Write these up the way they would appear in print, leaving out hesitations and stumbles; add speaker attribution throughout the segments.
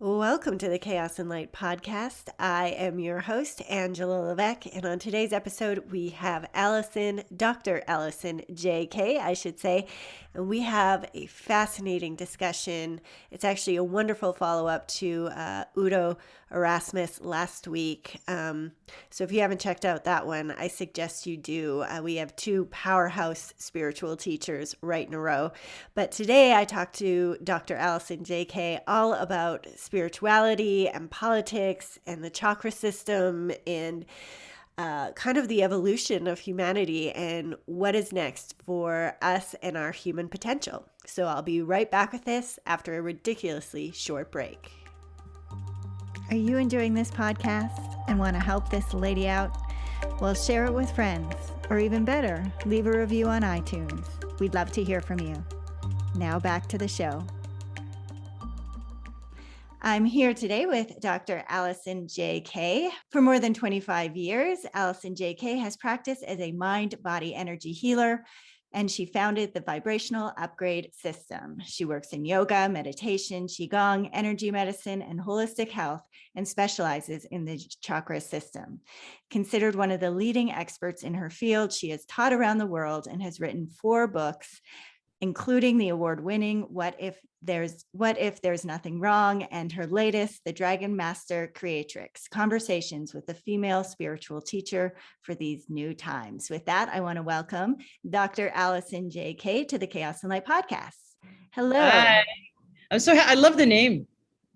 Speaker 1: Welcome to the Chaos and Light podcast. I am your host, Angela Levesque, and on today's episode, we have Dr. Alison J Kay, I should say, and we have a fascinating discussion. It's actually a wonderful follow-up to Udo Erasmus last week. So if you haven't checked out that one, I suggest you do. We have two powerhouse spiritual teachers right in a row. But today I talked to Dr. Alison J Kay all about spirituality and politics and the chakra system and kind of the evolution of humanity and what is next for us and our human potential. So I'll be right back with this after a ridiculously short break.
Speaker 2: Are you enjoying this podcast and want to help this lady out? Well, share it with friends, or even better, leave a review on iTunes. We'd love to hear from you. Now back to the show. I'm here today with Dr. Alison J Kay. For more than 25 years, Alison J Kay has practiced as a mind-body energy healer, and she founded the Vibrational UPgrade System. She works in yoga, meditation, qigong, energy medicine, and holistic health, and specializes in the chakra system. Considered one of the leading experts in her field, she has taught around the world and has written 4 books, including the award-winning What If There's Nothing Wrong, and her latest, The Dragon Master Creatrix, Conversations with the Female Spiritual Teacher for These New Times. With that, I want to welcome Dr. Alison J Kay to the Chaos and Light podcast. Hello.
Speaker 3: Hi. I love the name.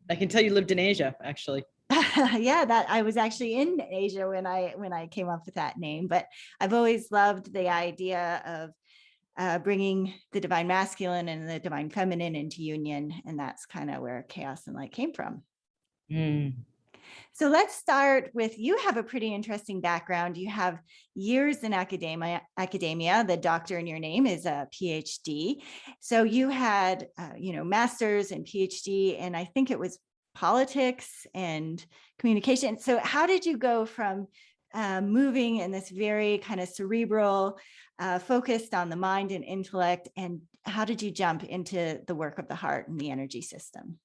Speaker 3: I can tell you lived in Asia, actually.
Speaker 2: Yeah, that I was actually in Asia when I came up with that name, but I've always loved the idea of bringing the divine masculine and the divine feminine into union. And that's kind of where Chaos and Light came from. So let's start with, you have a pretty interesting background. You have years in academia. The doctor in your name is a PhD. So you had, master's and PhD, and I think it was politics and communication. So how did you go from moving in this very kind of cerebral, focused on the mind and intellect, and how did you jump into the work of the heart and the energy system?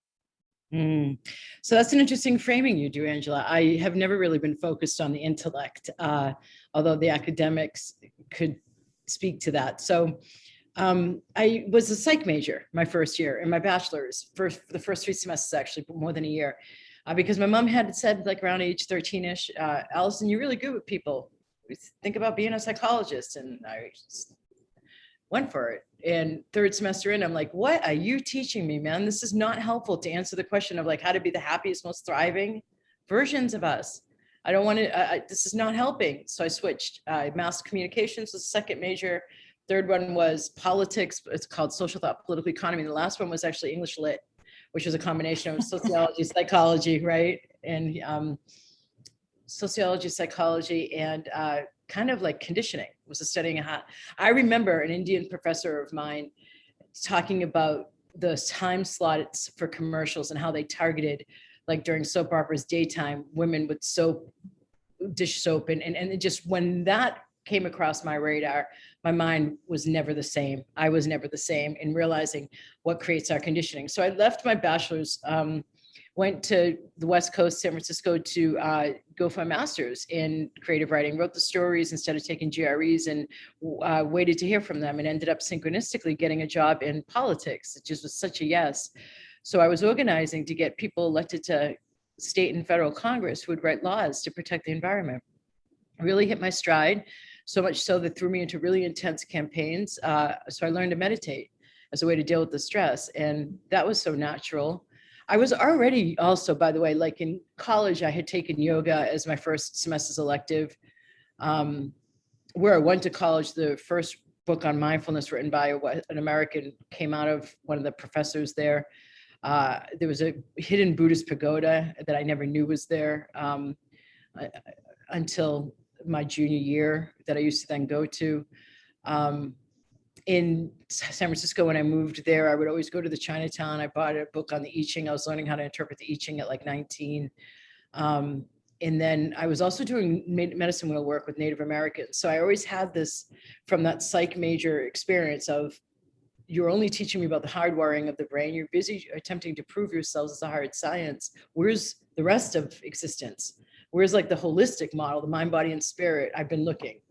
Speaker 3: So that's an interesting framing you do, Angela. I have never really been focused on the intellect, although the academics could speak to that. So I was a psych major my first year in my bachelor's, for the first 3 semesters, actually, more than a year. Because my mom had said, like around age 13-ish, Alison, you're really good with people. Think about being a psychologist. And I just went for it. And 3rd semester in, I'm like, what are you teaching me, man? This is not helpful to answer the question of like how to be the happiest, most thriving versions of us. I don't want to, this is not helping. So I switched. Mass communications was the second major. Third one was politics. It's called social thought, political economy. And the last one was actually English lit, which was a combination of sociology, psychology, right? And sociology, psychology, and kind of like conditioning was a studying how. I remember an Indian professor of mine talking about the time slots for commercials and how they targeted, like during soap operas daytime, women with soap, dish soap. And it just, when that came across my radar, my mind was never the same. I was never the same in realizing what creates our conditioning. So I left my bachelor's, went to the West Coast, San Francisco, to go for my master's in creative writing, wrote the stories instead of taking GREs, and waited to hear from them, and ended up synchronistically getting a job in politics. It just was such a yes. So I was organizing to get people elected to state and federal Congress who would write laws to protect the environment. I really hit my stride, so much so that threw me into really intense campaigns. So I learned to meditate as a way to deal with the stress. And that was so natural. I was already also, by the way, like in college, I had taken yoga as my first semester's elective. Where I went to college, the first book on mindfulness written by an American came out of one of the professors there. There was a hidden Buddhist pagoda that I never knew was there until my junior year, that I used to then go to. In San Francisco, when I moved there, I would always go to the Chinatown. I bought a book on the I Ching. I was learning how to interpret the I Ching at like 19. And then I was also doing medicine wheel work with Native Americans. So I always had this, from that psych major experience of you're only teaching me about the hardwiring of the brain. You're busy attempting to prove yourselves as a hard science. Where's the rest of existence? Where's like the holistic model, the mind, body, and spirit? I've been looking.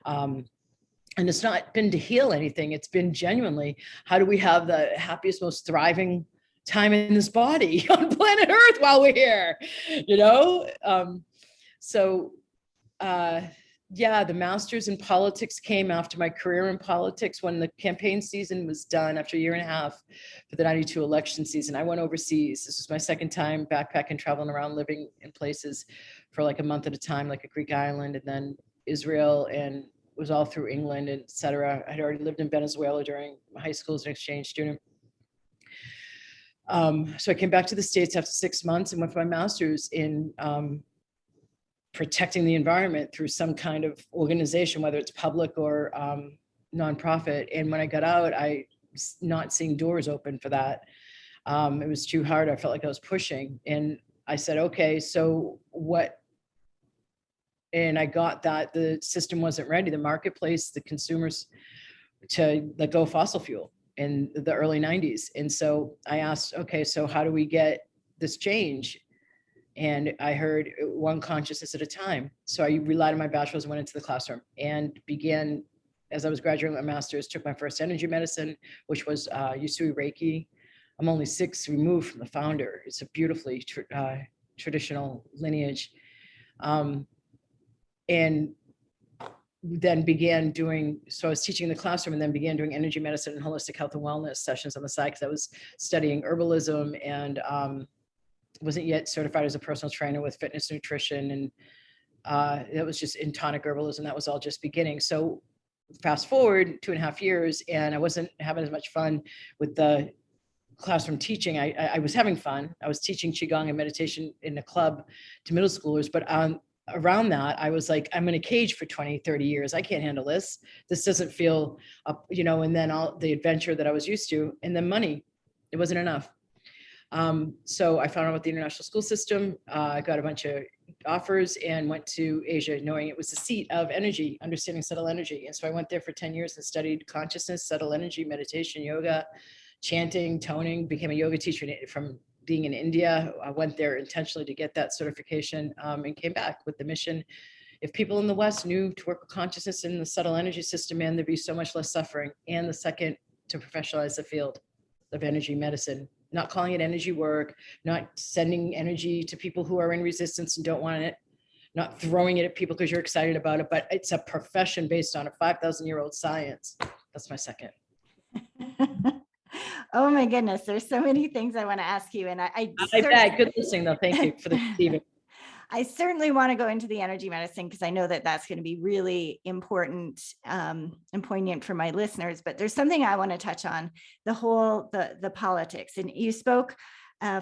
Speaker 3: And it's not been to heal anything. It's been genuinely, how do we have the happiest, most thriving time in this body on planet Earth while we're here? You know? Yeah, the master's in politics came after my career in politics. When the campaign season was done, after a year and a half for the 92 election season, I went overseas. This was my second time backpacking, traveling around, living in places for like a month at a time, like a Greek island, and then Israel, and was all through England, et cetera. I had already lived in Venezuela during my high school as an exchange student. So I came back to the States after 6 months and went for my master's in protecting the environment through some kind of organization, whether it's public or nonprofit. And when I got out, I was not seeing doors open for that. It was too hard. I felt like I was pushing. And I said, okay, so what? And I got that the system wasn't ready, the marketplace, the consumers, to let go of fossil fuel in the early 90s. And so I asked, okay, so how do we get this change? And I heard one consciousness at a time. So I relied on my bachelor's, went into the classroom and began, as I was graduating my master's, took my first energy medicine, which was Usui Reiki. I'm only 6 removed from the founder. It's a beautifully traditional lineage. And then began doing, so I was teaching in the classroom and then began doing energy medicine and holistic health and wellness sessions on the side, because I was studying herbalism and wasn't yet certified as a personal trainer with fitness nutrition. And it was just in tonic herbalism. That was all just beginning. So fast forward 2.5 years, and I wasn't having as much fun with the classroom teaching. I was having fun. I was teaching Qigong and meditation in a club to middle schoolers, but around that, I was like, I'm in a cage for 20, 30 years. I can't handle this. This doesn't feel, and then all the adventure that I was used to, and then money, it wasn't enough. So I found out about the international school system. I got a bunch of offers and went to Asia, knowing it was the seat of energy, understanding subtle energy. And so I went there for 10 years and studied consciousness, subtle energy, meditation, yoga, chanting, toning, became a yoga teacher from being in India. I went there intentionally to get that certification, and came back with the mission. If people in the West knew to work with consciousness in the subtle energy system, man, there'd be so much less suffering. And the second, to professionalize the field of energy medicine, not calling it energy work, not sending energy to people who are in resistance and don't want it, not throwing it at people because you're excited about it, but it's a profession based on a 5,000-year-old science. That's my second.
Speaker 2: Oh my goodness, there's so many things I want to ask you, and I
Speaker 3: bet. Good listening, though. Thank you for the receiving.
Speaker 2: I certainly want to go into the energy medicine because I know that that's going to be really important and poignant for my listeners. But there's something I want to touch on: the politics. And you spoke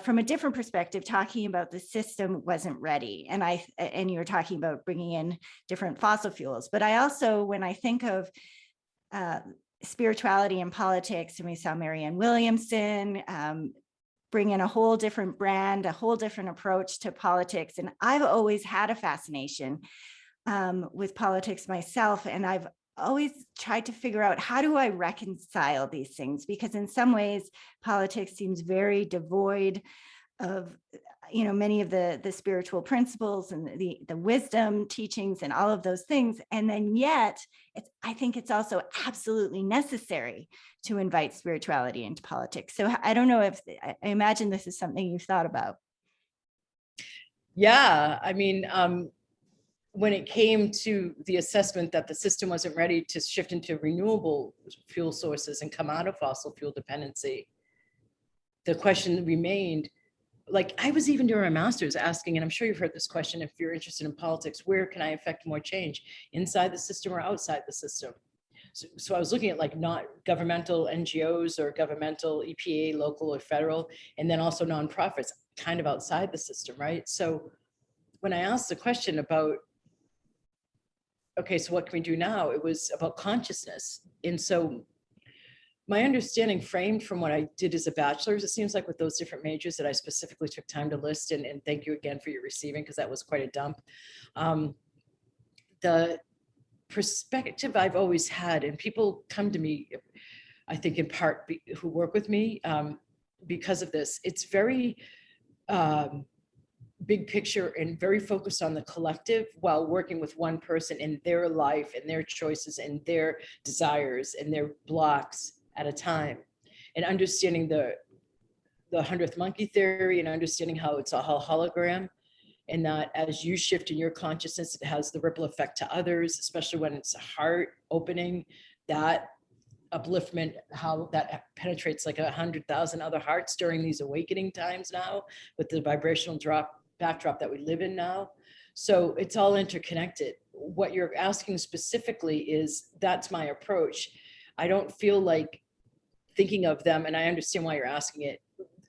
Speaker 2: from a different perspective, talking about the system wasn't ready, and you were talking about bringing in different fossil fuels. But I also, when I think of spirituality and politics, and we saw Marianne Williamson bring in a whole different brand, a whole different approach to politics. And I've always had a fascination with politics myself. And I've always tried to figure out, how do I reconcile these things? Because in some ways, politics seems very devoid of many of the spiritual principles and the wisdom teachings and all of those things. And then yet I think it's also absolutely necessary to invite spirituality into politics. So I don't know if, I imagine this is something you've thought about.
Speaker 3: Yeah. I mean, when it came to the assessment that the system wasn't ready to shift into renewable fuel sources and come out of fossil fuel dependency, the question remained, like, I was even during my master's asking, and I'm sure you've heard this question, if you're interested in politics, where can I affect more change, inside the system or outside the system? So I was looking at, like, not governmental NGOs or governmental EPA, local or federal, and then also nonprofits kind of outside the system, right? So when I asked the question about, okay, so what can we do now? It was about consciousness. And so my understanding, framed from what I did as a bachelor's, it seems like with those different majors that I specifically took time to list, and thank you again for your receiving, because that was quite a dump. The perspective I've always had, and people come to me I think in part who work with me because of this. It's very big picture and very focused on the collective while working with one person in their life and their choices and their desires and their blocks at a time, and understanding the 100th monkey theory and understanding how it's a hologram, and that as you shift in your consciousness, it has the ripple effect to others, especially when it's a heart opening, that upliftment, how that penetrates like 100,000 other hearts during these awakening times now with the vibrational backdrop that we live in now. So it's all interconnected. What you're asking specifically is, that's my approach. I don't feel like thinking of them, and I understand why you're asking it,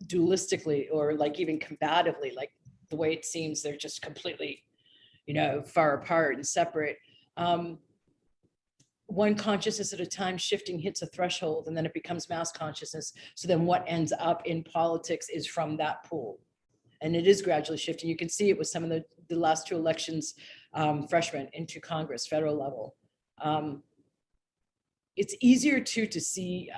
Speaker 3: dualistically or like even combatively, like the way it seems they're just completely, far apart and separate. One consciousness at a time shifting hits a threshold, and then it becomes mass consciousness. So then what ends up in politics is from that pool. And it is gradually shifting. You can see it with some of the last two elections, freshmen into Congress, federal level. It's easier to see,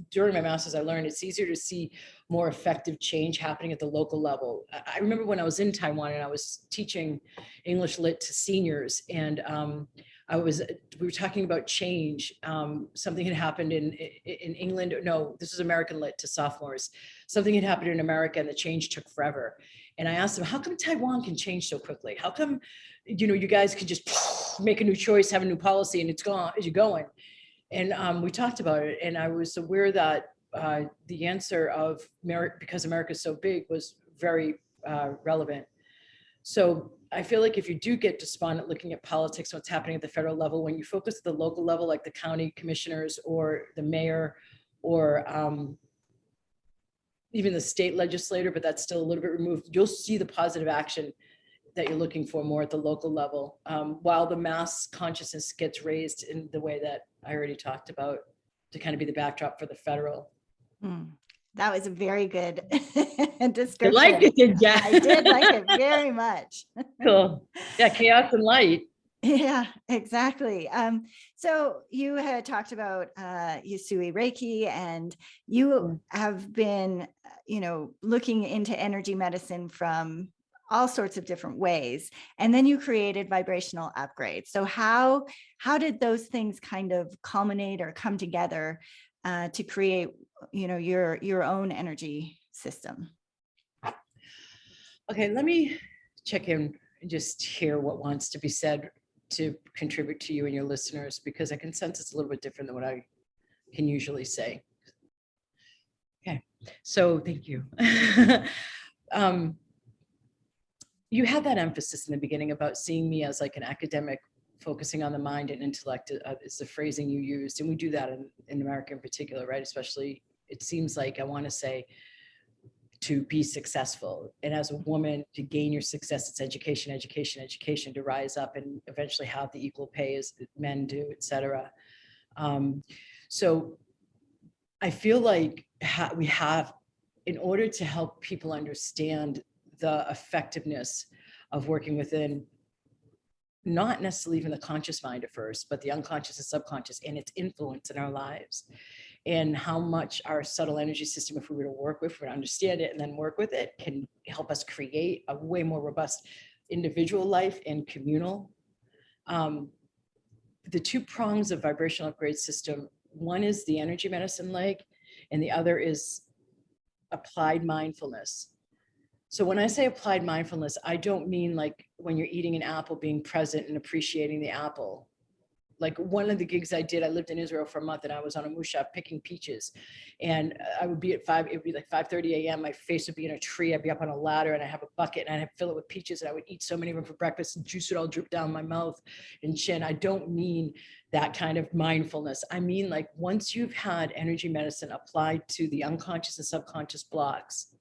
Speaker 3: during my master's, I learned it's easier to see more effective change happening at the local level. I remember when I was in Taiwan and I was teaching English Lit to seniors, and we were talking about change. Something had happened in England. No, this was American Lit to sophomores. Something had happened in America and the change took forever. And I asked them, how come Taiwan can change so quickly? How come, you guys can just make a new choice, have a new policy, and it's gone as you're going? And we talked about it, and I was aware that the answer of because America is so big was very relevant. So I feel like if you do get despondent looking at politics, what's happening at the federal level, when you focus at the local level, like the county commissioners or the mayor or even the state legislator, but that's still a little bit removed, you'll see the positive action that you're looking for more at the local level, while the mass consciousness gets raised in the way that I already talked about to kind of be the backdrop for the federal.
Speaker 2: That was a very good description.
Speaker 3: You liked it, yeah.
Speaker 2: I did like it very much.
Speaker 3: Cool. Yeah, chaos and light.
Speaker 2: Yeah, exactly. So you had talked about Usui Reiki, and you have been, looking into energy medicine from all sorts of different ways. And then you created Vibrational UPgrade. So how did those things kind of culminate or come together to create, your own energy system?
Speaker 3: Okay, let me check in and just hear what wants to be said to contribute to you and your listeners, because I can sense it's a little bit different than what I can usually say. Okay, so thank you. You had that emphasis in the beginning about seeing me as like an academic focusing on the mind and intellect is the phrasing you used. And we do that in America in particular, right? Especially, it seems like I want to say to be successful. And as a woman, to gain your success, it's education, education, education, to rise up and eventually have the equal pay as men do, et cetera. So I feel like we have, in order to help people understand the effectiveness of working within, not necessarily even the conscious mind at first, but the unconscious and subconscious and its influence in our lives, and how much our subtle energy system, if we were to work with, if we were to understand it and then work with it, can help us create a way more robust individual life and communal. The two prongs of Vibrational UPgrade System, one is the energy medicine leg, and the other is applied mindfulness. So when I say applied mindfulness, I don't mean like when you're eating an apple, being present and appreciating the apple. Like one of the gigs I did, I lived in Israel for a month and I was on a musha picking peaches, and I would be at it would be like 5:30 a.m. My face would be in a tree. I'd be up on a ladder and I have a bucket and I'd fill it with peaches, and I would eat so many of them for breakfast and juice would all drip down my mouth and chin. I don't mean that kind of mindfulness. I mean, like once you've had energy medicine applied to the unconscious and subconscious blocks,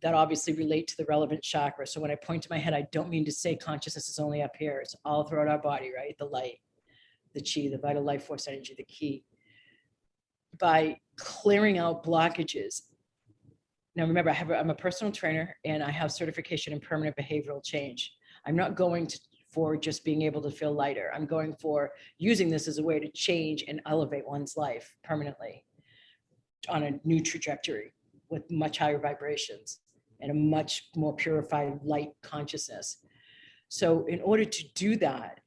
Speaker 3: that obviously relate to the relevant chakra. So when I point to my head, I don't mean to say consciousness is only up here. It's all throughout our body, right? The light, the chi, the vital life force energy, the ki. By clearing out blockages. Now remember, I'm a personal trainer and I have certification in permanent behavioral change. I'm not going to for just being able to feel lighter. I'm going for using this as a way to change and elevate one's life permanently on a new trajectory with much higher vibrations and a much more purified light consciousness. So in order to do that,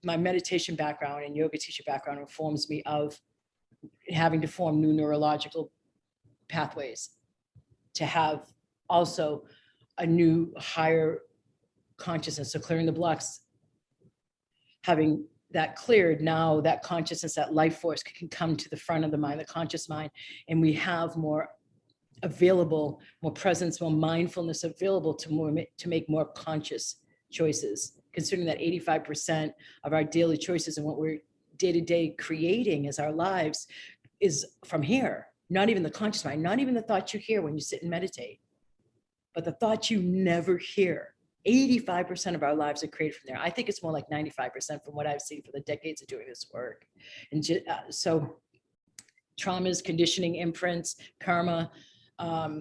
Speaker 3: my meditation background and yoga teacher background informs me of having to form new neurological pathways to have also a new higher consciousness. So clearing the blocks, having that cleared, now that consciousness, that life force can come to the front of the mind, the conscious mind, and we have more available, more presence, more mindfulness available to make more conscious choices, considering that 85% of our daily choices and what we're day-to-day creating as our lives is from here. Not even the conscious mind, not even the thoughts you hear when you sit and meditate, but the thoughts you never hear. 85% of our lives are created from there. I think it's more like 95% from what I've seen for the decades of doing this work. And so traumas, conditioning, imprints, karma,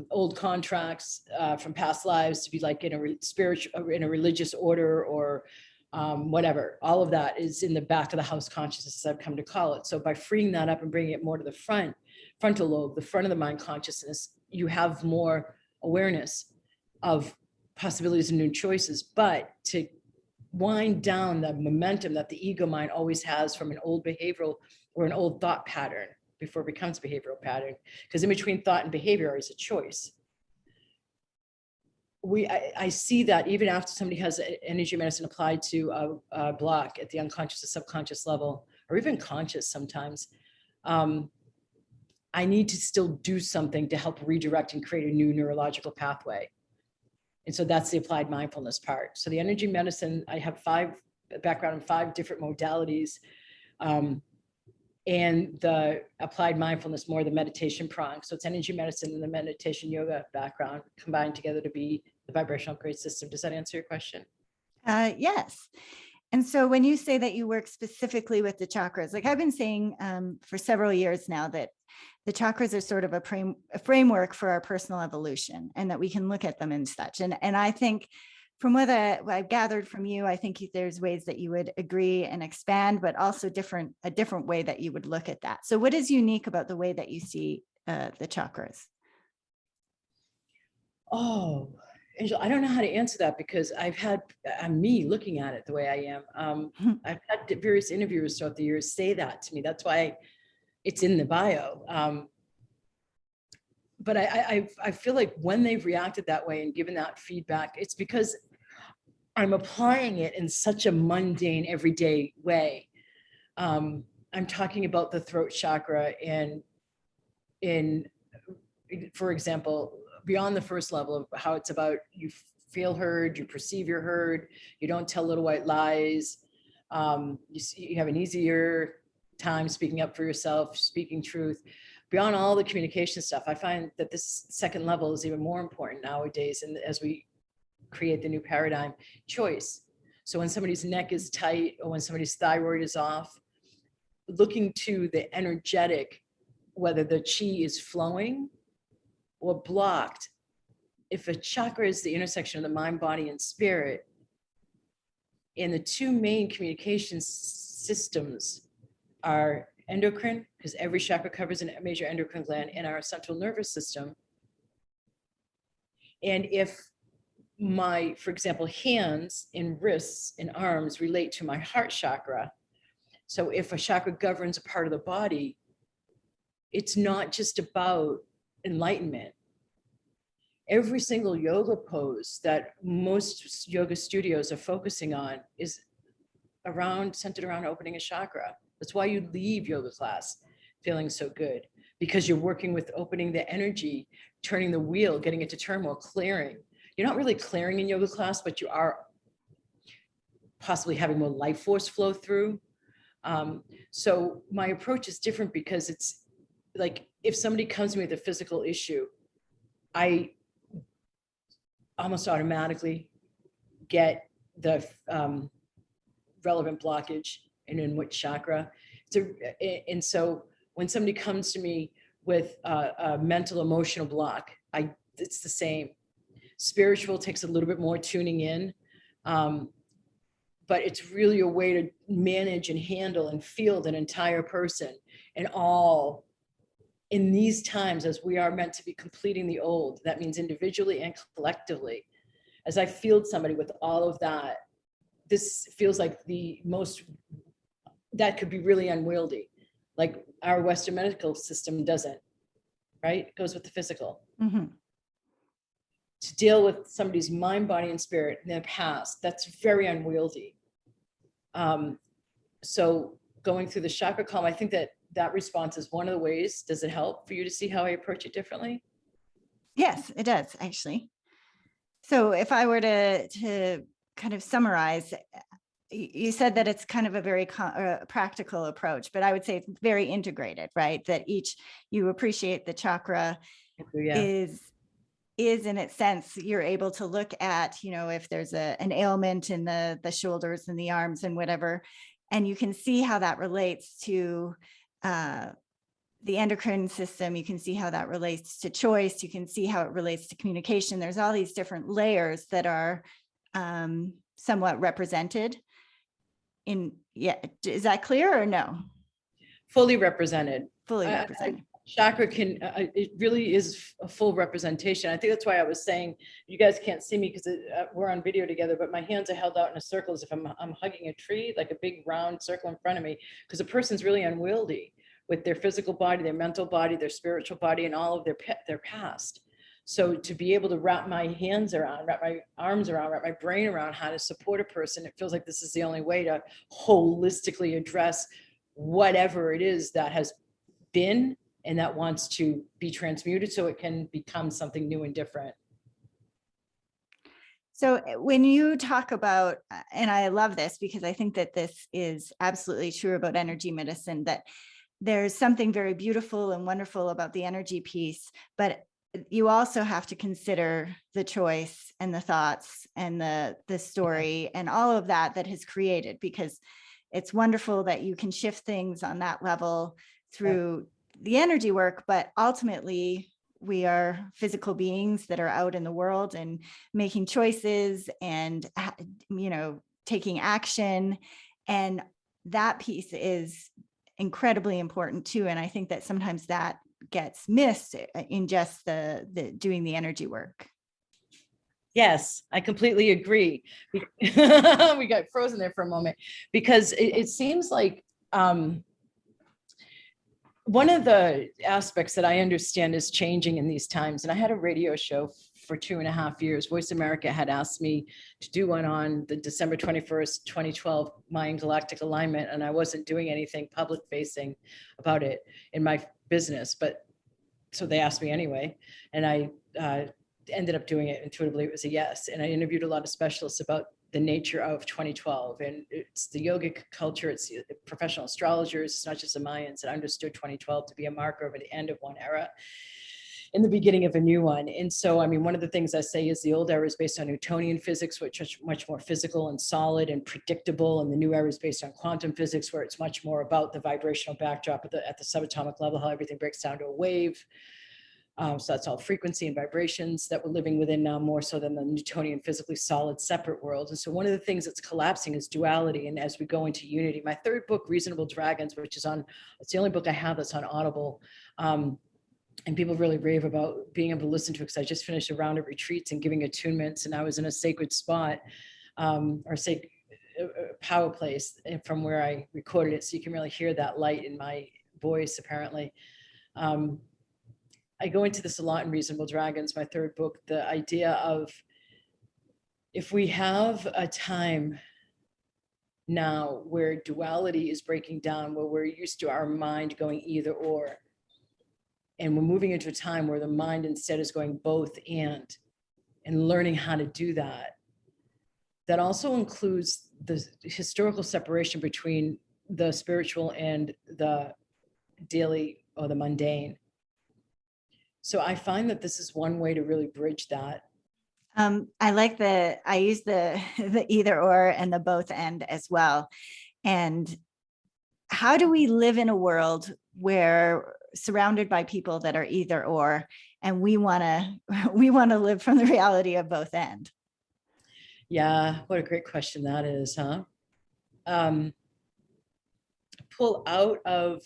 Speaker 3: old contracts from past lives to be like in a spiritual, in a religious order or whatever, all of that is in the back of the house consciousness, as I've come to call it. So by freeing that up and bringing it more to the frontal lobe, the front of the mind consciousness, you have more awareness of possibilities and new choices. But to wind down the momentum that the ego mind always has from an old behavioral or an old thought pattern before it becomes a behavioral pattern, because in between thought and behavior is a choice. I see that even after somebody has energy medicine applied to a block at the unconscious or subconscious level, or even conscious sometimes, I need to still do something to help redirect and create a new neurological pathway. And so that's the applied mindfulness part. So the energy medicine, I have background in 5 different modalities. And the applied mindfulness, more the meditation prong. So it's energy medicine and the meditation yoga background combined together to be the Vibrational UPgrade system. Does that answer your question?
Speaker 2: Yes. And so when you say that you work specifically with the chakras, like I've been saying for several years now, that the chakras are sort of a framework for our personal evolution, and that we can look at them and such. And I think from what I've gathered from you, I think there's ways that you would agree and expand, but also a different way that you would look at that. So what is unique about the way that you see the chakras?
Speaker 3: Oh, Angel, I don't know how to answer that, because I'm me looking at it the way I am. I've had various interviewers throughout the years say that to me. That's why it's in the bio. But I feel like when they've reacted that way and given that feedback, it's because I'm applying it in such a mundane, everyday way. I'm talking about the throat chakra and for example, beyond the first level of how it's about you feel heard, you perceive you're heard, you don't tell little white lies, you have an easier time speaking up for yourself, speaking truth. Beyond all the communication stuff, I find that this second level is even more important nowadays, and as we create the new paradigm, choice. So when somebody's neck is tight or when somebody's thyroid is off, looking to the energetic, whether the chi is flowing or blocked. If a chakra is the intersection of the mind, body, and spirit, and the 2 main communication systems are endocrine, because every chakra covers a major endocrine gland, in our central nervous system. And if my, for example, hands and wrists and arms relate to my heart chakra, so if a chakra governs a part of the body, it's not just about enlightenment. Every single yoga pose that most yoga studios are focusing on is centered around opening a chakra. That's why you leave yoga class feeling so good, because you're working with opening the energy, turning the wheel, getting it to turmoil, clearing. You're not really clearing in yoga class, but you are possibly having more life force flow through. So my approach is different, because it's like if somebody comes to me with a physical issue, I almost automatically get the relevant blockage and in which chakra. And so when somebody comes to me with a mental emotional block, it's the same. Spiritual takes a little bit more tuning in, but it's really a way to manage and handle and field an entire person, and all in these times, as we are meant to be completing the old. That means individually and collectively. As I field somebody with all of that, this feels like the most, that could be really unwieldy. Like our Western medical system doesn't, right? It goes with the physical.
Speaker 2: Mm-hmm.
Speaker 3: To deal with somebody's mind, body, and spirit in their past, that's very unwieldy. So going through the chakra column, I think that response is one of the ways. Does it help for you to see how I approach it differently?
Speaker 2: Yes, it does, actually. So if I were to kind of summarize, you said that it's kind of a very practical approach, but I would say it's very integrated, right? That you appreciate the chakra is in its sense, you're able to look at, if there's an ailment in the shoulders and the arms and whatever, and you can see how that relates to the endocrine system. You can see how that relates to choice. You can see how it relates to communication. There's all these different layers that are somewhat represented in, is that clear or no?
Speaker 3: Fully represented.
Speaker 2: Fully represented.
Speaker 3: Chakra can, it really is a full representation. I think that's why I was saying, you guys can't see me because we're on video together, but my hands are held out in a circle as if I'm hugging a tree, like a big round circle in front of me, because a person's really unwieldy with their physical body, their mental body, their spiritual body, and all of their past. So to be able to wrap my hands around, wrap my arms around, wrap my brain around how to support a person, it feels like this is the only way to holistically address whatever it is that has been and that wants to be transmuted so it can become something new and different.
Speaker 2: So when you talk about, and I love this because I think that this is absolutely true about energy medicine, that there's something very beautiful and wonderful about the energy piece, but you also have to consider the choice and the thoughts and the story and all of that has created, because it's wonderful that you can shift things on that level through the energy work, but ultimately we are physical beings that are out in the world and making choices and, taking action. And that piece is incredibly important too. And I think that sometimes that gets missed in just the doing the energy work.
Speaker 3: Yes, I completely agree. We got frozen there for a moment because it seems like, one of the aspects that I understand is changing in these times. And I had a radio show for 2.5 years. Voice America had asked me to do one on the December 21st, 2012 Mayan galactic alignment. And I wasn't doing anything public facing about it in my business, but so they asked me anyway. And I ended up doing it intuitively. It was a yes. And I interviewed a lot of specialists about the nature of 2012, and it's the yogic culture, it's the professional astrologers, it's not just the Mayans that understood 2012 to be a marker of an end of one era in the beginning of a new one. And so, I mean, one of the things I say is the old era is based on Newtonian physics, which is much more physical and solid and predictable, and the new era is based on quantum physics, where it's much more about the vibrational backdrop at the subatomic level, how everything breaks down to a wave. So that's all frequency and vibrations that we're living within now, more so than the Newtonian physically solid separate world. And so one of the things that's collapsing is duality. And as we go into unity, my third book, Reasonable Dragons, which is it's the only book I have that's on Audible. And people really rave about being able to listen to it, because I just finished a round of retreats and giving attunements, and I was in a sacred spot, or sacred power place from where I recorded it. So you can really hear that light in my voice, apparently. I go into this a lot in Reasonable Dragons, my third book, the idea of, if we have a time now where duality is breaking down, where we're used to our mind going either or, and we're moving into a time where the mind instead is going both and learning how to do that. That also includes the historical separation between the spiritual and the daily or the mundane. So I find that this is one way to really bridge that.
Speaker 2: I use the either or and the both and as well. And how do we live in a world where surrounded by people that are either or, and we want to live from the reality of both end?
Speaker 3: Yeah, what a great question that is, huh? pull out of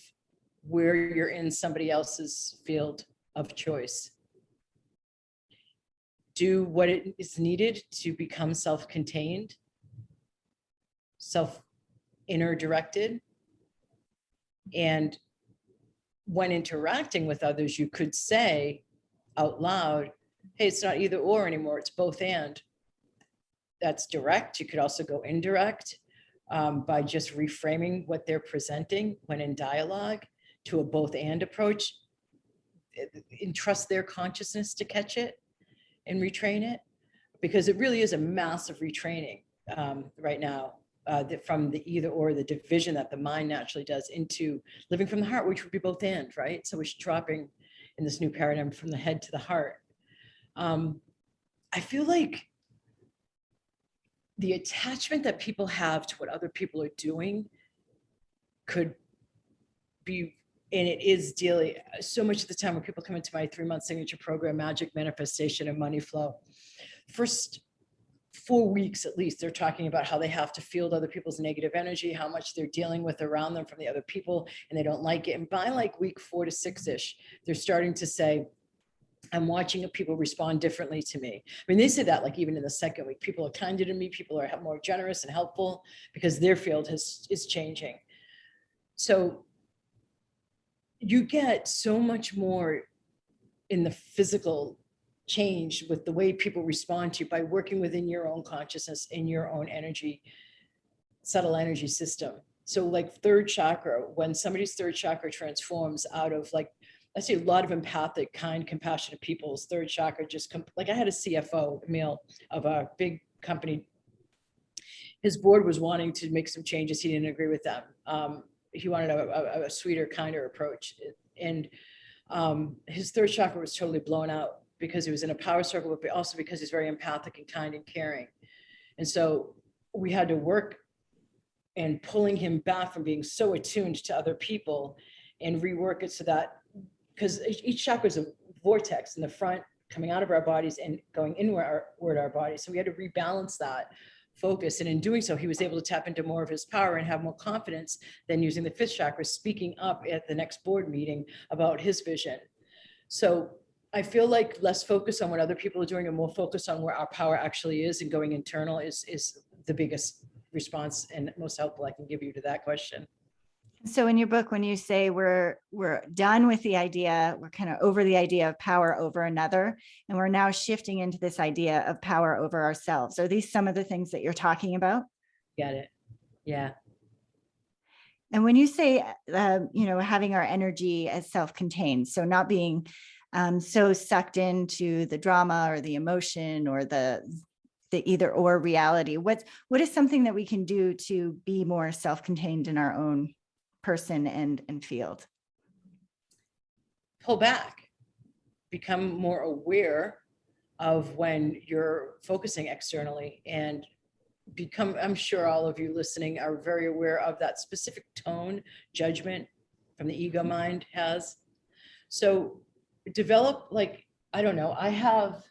Speaker 3: where you're in somebody else's field of choice. Do what it is needed to become self-contained, inner directed. And when interacting with others, you could say out loud, hey, it's not either or anymore, it's both and. That's direct. You could also go indirect by just reframing what they're presenting when in dialogue to a both and approach. Entrust their consciousness to catch it and retrain it, because it really is a massive retraining right now. From the either or, the division that the mind naturally does, into living from the heart, which would be both and, right? So we're dropping in this new paradigm from the head to the heart. I feel like the attachment that people have to what other people are doing could be, and it is daily, so much of the time when people come into my 3-month signature program, Magic, Manifestation, and Money Flow, first 4 weeks at least, they're talking about how they have to field other people's negative energy, how much they're dealing with around them from the other people, and they don't like it. And by like week 4 to 6-ish, they're starting to say, I'm watching people respond differently to me. I mean, they say that like even in the second week, people are kinder to me, people are more generous and helpful because their field is changing. So you get so much more in the physical change with the way people respond to you by working within your own consciousness in your own energy, subtle energy system. So like third chakra, when somebody's third chakra transforms out of like, I see a lot of empathic, kind, compassionate people's third chakra just like I had a CFO, Emil, of a big company. His board was wanting to make some changes. He didn't agree with them. He wanted a sweeter, kinder approach. And his third chakra was totally blown out because he was in a power circle, but also because he's very empathic and kind and caring. And so we had to work and pulling him back from being so attuned to other people and rework it so that, because each chakra is a vortex in the front coming out of our bodies and going inward our bodies. So we had to rebalance that focus. And in doing so, he was able to tap into more of his power and have more confidence than using the fifth chakra, speaking up at the next board meeting about his vision. So I feel like less focus on what other people are doing and more focus on where our power actually is, and going internal is the biggest response and most helpful I can give you to that question.
Speaker 2: So in your book, when you say we're done with the idea, we're kind of over the idea of power over another, and we're now shifting into this idea of power over ourselves. Are these some of the things that you're talking about?
Speaker 3: Get it. Yeah.
Speaker 2: And when you say, having our energy as self-contained, so not being so sucked into the drama or the emotion or the either or reality, what is something that we can do to be more self-contained in our own person and field?
Speaker 3: Pull back, become more aware of when you're focusing externally, and I'm sure all of you listening are very aware of that specific tone, judgment from the ego mind has. So develop, like, I don't know, I have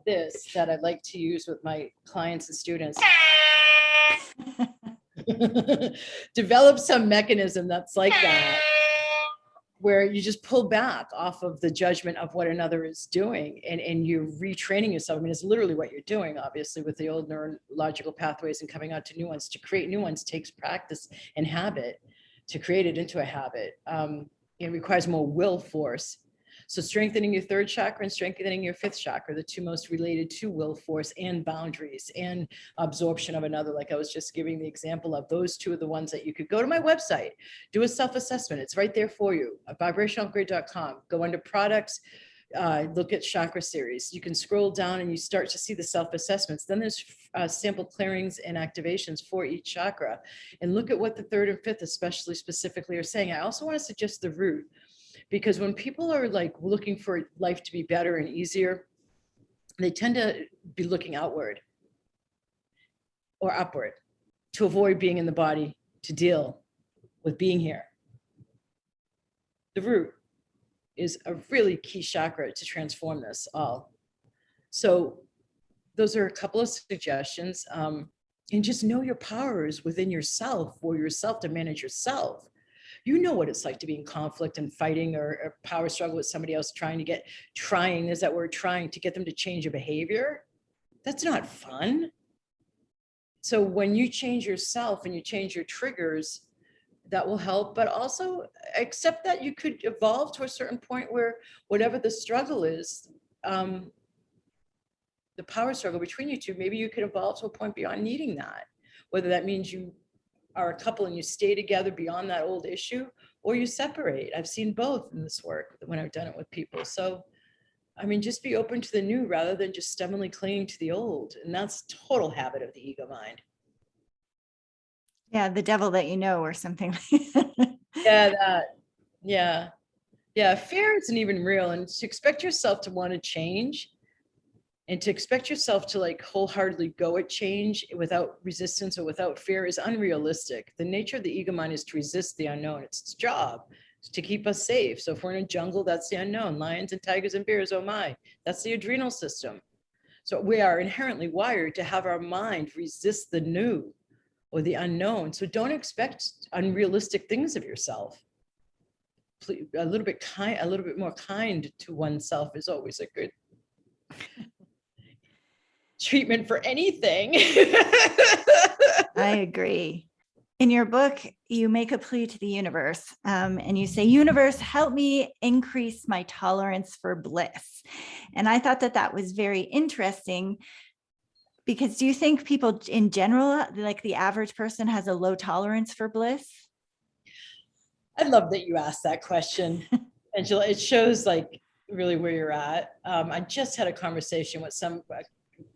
Speaker 3: this that I like to use with my clients and students. Develop some mechanism that's like that, where you just pull back off of the judgment of what another is doing, and you're retraining yourself. I mean, it's literally what you're doing, obviously, with the old neurological pathways and coming out to new ones. To create new ones takes practice and habit. To create it into a habit, it requires more will force. So strengthening your third chakra and strengthening your fifth chakra, the two most related to will force and boundaries and absorption of another. Like I was just giving the example of, those two are the ones that you could go to my website, do a self-assessment. It's right there for you at vibrationalupgrade.com. Go under products, look at chakra series. You can scroll down and you start to see the self-assessments. Then there's sample clearings and activations for each chakra, and look at what the third and fifth especially specifically are saying. I also want to suggest the root, because when people are like looking for life to be better and easier, they tend to be looking outward or upward to avoid being in the body, to deal with being here. The root is a really key chakra to transform this all. So those are a couple of suggestions. and just know your powers within yourself, for yourself to manage yourself. You know what it's like to be in conflict and fighting or power struggle with somebody else, trying, is that word, trying to get them to change a behavior. That's not fun. So when you change yourself and you change your triggers, that will help, but also accept that you could evolve to a certain point where whatever the struggle is, the power struggle between you two, maybe you could evolve to a point beyond needing that. Whether that means you are a couple and you stay together beyond that old issue, or you separate. I've seen both in this work when I've done it with people. So, I mean, just be open to the new rather than just stubbornly clinging to the old. And that's total habit of the ego mind.
Speaker 2: Yeah, the devil that you know, or something.
Speaker 3: Yeah, that. Yeah. Yeah, fear isn't even real. And to expect yourself to want to change and to expect yourself to like wholeheartedly go at change without resistance or without fear is unrealistic. The nature of the ego mind is to resist the unknown. It's its job to keep us safe. So if we're in a jungle, that's the unknown. Lions and tigers and bears, oh my, that's the adrenal system. So we are inherently wired to have our mind resist the new or the unknown. So don't expect unrealistic things of yourself. A little bit more kind to oneself is always a good treatment for anything.
Speaker 2: I agree. In your book, you make a plea to the universe, and you say, "Universe, help me increase my tolerance for bliss." And I thought that that was very interesting, because do you think people in general, like the average person, has a low tolerance for bliss?
Speaker 3: I love that you asked that question, Angela. It shows like really where you're at. I just had a conversation with a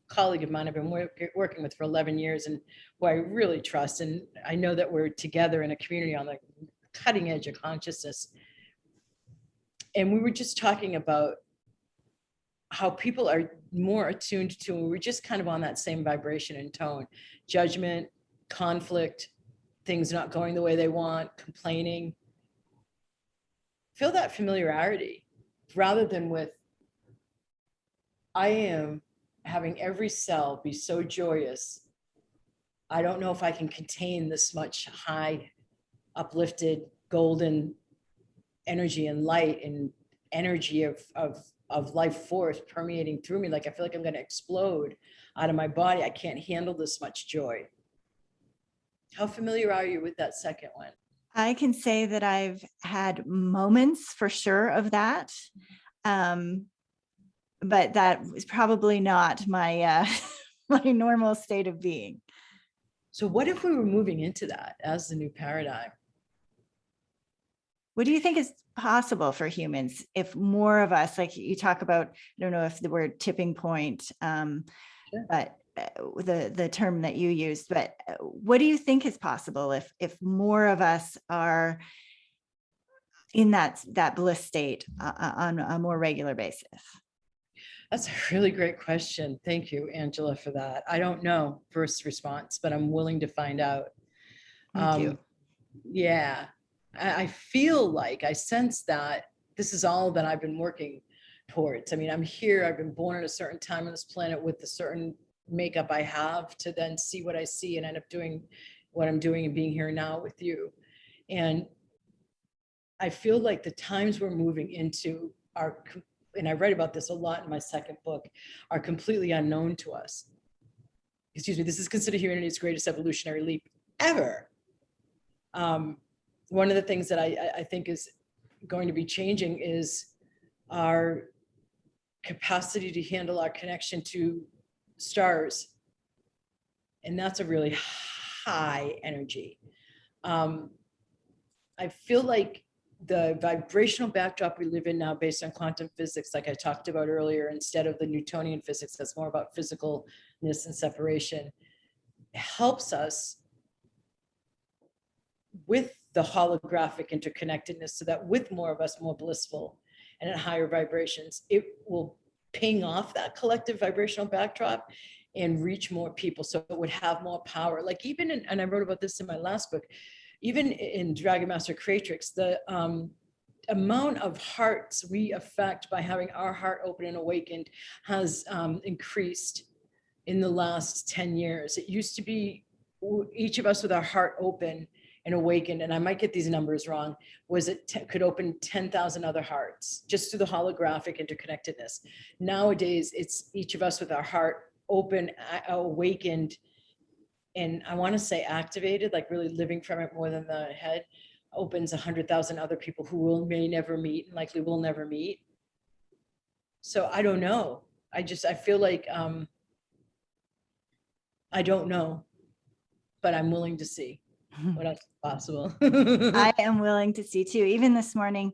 Speaker 3: colleague of mine I've been working with for 11 years and who I really trust. And I know that we're together in a community on the cutting edge of consciousness. And we were just talking about how people are more attuned to, and we're just kind of on that same vibration and tone, judgment, conflict, things not going the way they want, complaining. Feel that familiarity rather than with, I am having every cell be so joyous. I don't know if I can contain this much high, uplifted, golden energy and light and energy of life force permeating through me. Like I feel like I'm going to explode out of my body. I can't handle this much joy. How familiar are you with that second one?
Speaker 2: I can say that I've had moments for sure of that. But that was probably not my my normal state of being.
Speaker 3: So what if we were moving into that as the new paradigm?
Speaker 2: What do you think is possible for humans if more of us, like you talk about, I don't know if the word tipping point,
Speaker 3: Sure.
Speaker 2: but the term that you used, but what do you think is possible if more of us are in that bliss state on a more regular basis?
Speaker 3: That's a really great question. Thank you, Angela, for that. I don't know first response, but I'm willing to find out.
Speaker 2: Thank you.
Speaker 3: Yeah, I feel like I sense that this is all that I've been working towards. I mean, I'm here, I've been born at a certain time on this planet with a certain makeup I have to then see what I see and end up doing what I'm doing and being here now with you. And I feel like the times we're moving into are, and I write about this a lot in my second book, are completely unknown to us. Excuse me, this is considered humanity's greatest evolutionary leap ever. One of the things that I think is going to be changing is our capacity to handle our connection to stars. And that's a really high energy. I feel like the vibrational backdrop we live in now based on quantum physics, like I talked about earlier, instead of the Newtonian physics, that's more about physicalness and separation, helps us with the holographic interconnectedness so that with more of us, more blissful and at higher vibrations, it will ping off that collective vibrational backdrop and reach more people. So it would have more power. Like even in, and I wrote about this in my last book, even in Dragon Master Creatrix, the amount of hearts we affect by having our heart open and awakened has increased in the last 10 years. It used to be each of us with our heart open and awakened, and I might get these numbers wrong, was it could open 10,000 other hearts just through the holographic interconnectedness. Nowadays, it's each of us with our heart open, awakened, and I want to say activated, like really living from it more than the head, opens 100,000 other people who may never meet and likely will never meet. So I don't know. I feel like I don't know, but I'm willing to see what else is possible.
Speaker 2: I am willing to see too. Even this morning,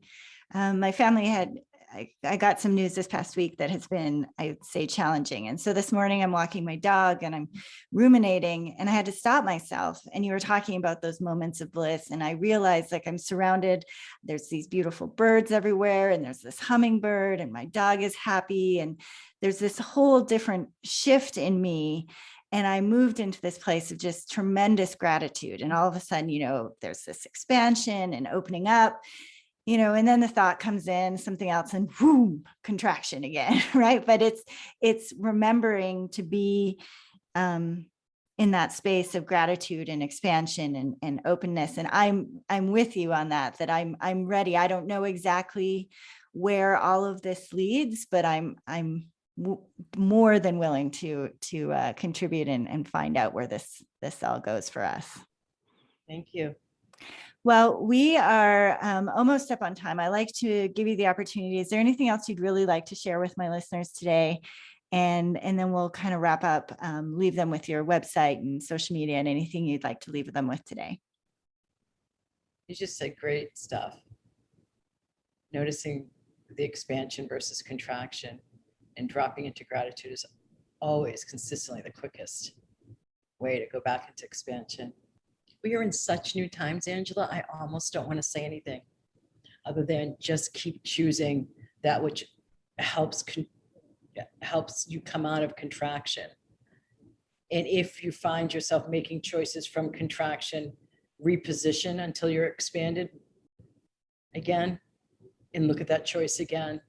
Speaker 2: my family I got some news this past week that has been, I would say, challenging. And so this morning I'm walking my dog and I'm ruminating, and I had to stop myself. And you were talking about those moments of bliss. And I realized, like, I'm surrounded, there's these beautiful birds everywhere, and there's this hummingbird, and my dog is happy. And there's this whole different shift in me. And I moved into this place of just tremendous gratitude. And all of a sudden, there's this expansion and opening up. And then the thought comes in, something else, and boom, contraction again, right? But it's remembering to be in that space of gratitude and expansion and openness. And I'm with you on that I'm ready. I don't know exactly where all of this leads, but I'm more than willing to contribute and find out where this all goes for us.
Speaker 3: Thank you.
Speaker 2: Well, we are almost up on time. I like to give you the opportunity. Is there anything else you'd really like to share with my listeners today? And then we'll kind of wrap up, leave them with your website and social media and anything you'd like to leave them with today.
Speaker 3: You just said great stuff. Noticing the expansion versus contraction and dropping into gratitude is always consistently the quickest way to go back into expansion. We are in such new times, Angela. I almost don't want to say anything other than just keep choosing that which helps you come out of contraction. And if you find yourself making choices from contraction, reposition until you're expanded again, and look at that choice again.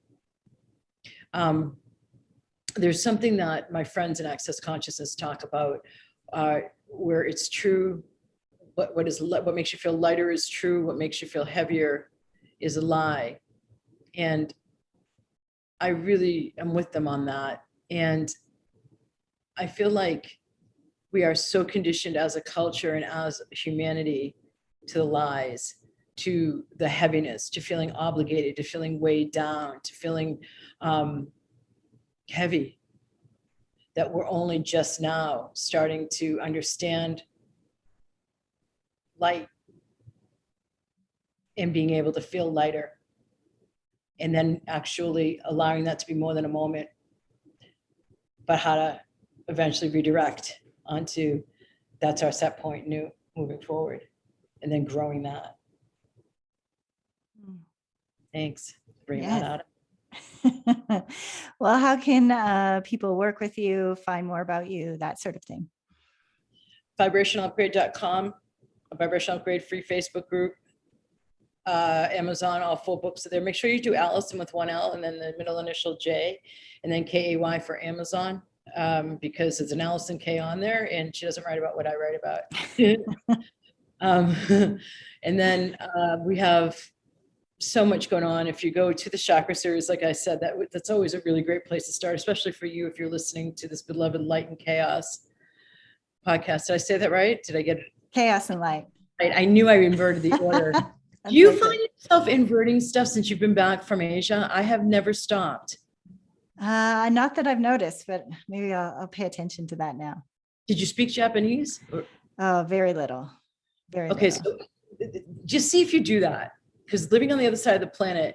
Speaker 3: There's something that my friends in Access Consciousness talk about, where it's true. What makes you feel lighter is true. What makes you feel heavier is a lie. And I really am with them on that. And I feel like we are so conditioned as a culture and as humanity to the lies, to the heaviness, to feeling obligated, to feeling weighed down, to feeling heavy, that we're only just now starting to understand light and being able to feel lighter, and then actually allowing that to be more than a moment, but how to eventually redirect onto that's our set point, new moving forward, and then growing that. Thanks for bringing that out.
Speaker 2: Well, how can people work with you, find more about you, that sort of thing?
Speaker 3: VibrationalUpgrade.com, a Vibrational Upgrade free Facebook group, Amazon, all 4 books are there. Make sure you do Alison with 1 L and then the middle initial J, and then Kay for Amazon, because there's an Alison Kay on there and she doesn't write about what I write about. And then we have so much going on. If you go to the Chakra series, like I said, that's always a really great place to start, especially for you if you're listening to this beloved Light and Chaos podcast. Did I say that right? Did I get it?
Speaker 2: Chaos and Light.
Speaker 3: Right. I knew I inverted the order. Do you find yourself inverting stuff since you've been back from Asia? I have never stopped.
Speaker 2: Not that I've noticed, but maybe I'll pay attention to that now.
Speaker 3: Did you speak Japanese?
Speaker 2: Very little. Very
Speaker 3: okay,
Speaker 2: little.
Speaker 3: So just see if you do that, because living on the other side of the planet,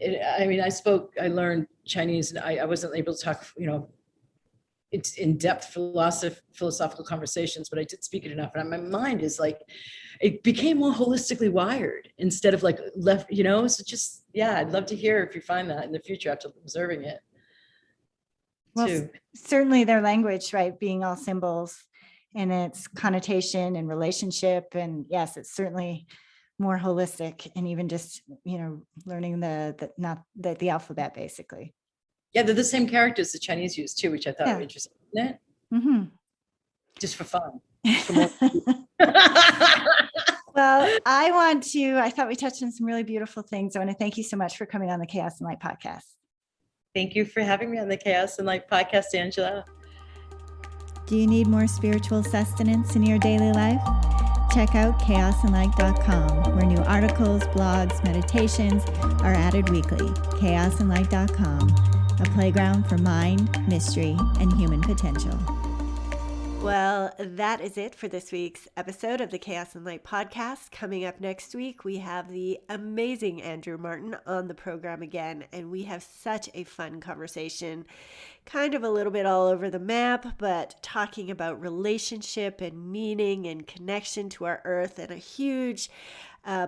Speaker 3: I learned Chinese, and I wasn't able to talk, it's in-depth philosophical conversations, but I did speak it enough. And my mind is like, it became more holistically wired instead of like left, so just, yeah, I'd love to hear if you find that in the future after observing it.
Speaker 2: Well, certainly their language, right, being all symbols and its connotation and relationship. And yes, it's certainly more holistic, and even just, learning the alphabet, basically.
Speaker 3: Yeah, they're the same characters the Chinese use too, which I thought
Speaker 2: Yeah.
Speaker 3: were interesting, isn't it?
Speaker 2: Mm-hmm.
Speaker 3: Just for fun. Just for more.
Speaker 2: Well, I thought we touched on some really beautiful things. I want to thank you so much for coming on the Chaos and Light podcast.
Speaker 3: Thank you for having me on the Chaos and Light podcast, Angela.
Speaker 2: Do you need more spiritual sustenance in your daily life? Check out chaosandlight.com, where new articles, blogs, meditations are added weekly. chaosandlight.com, a playground for mind, mystery, and human potential.
Speaker 1: Well, that is it for this week's episode of the Chaos and Light podcast. Coming up next week, we have the amazing Andrew Martin on the program again, and we have such a fun conversation, kind of a little bit all over the map, but talking about relationship and meaning and connection to our earth, and a huge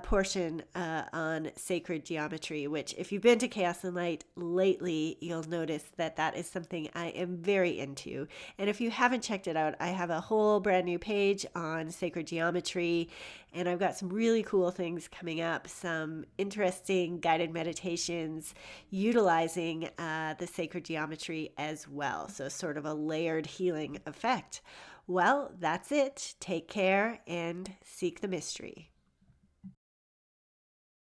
Speaker 1: portion on sacred geometry, which if you've been to Chaos and Light lately, you'll notice that that is something I am very into. And if you haven't checked it out, I have a whole brand new page on sacred geometry, and I've got some really cool things coming up, some interesting guided meditations utilizing the sacred geometry as well. So sort of a layered healing effect. Well, that's it. Take care and seek the mystery.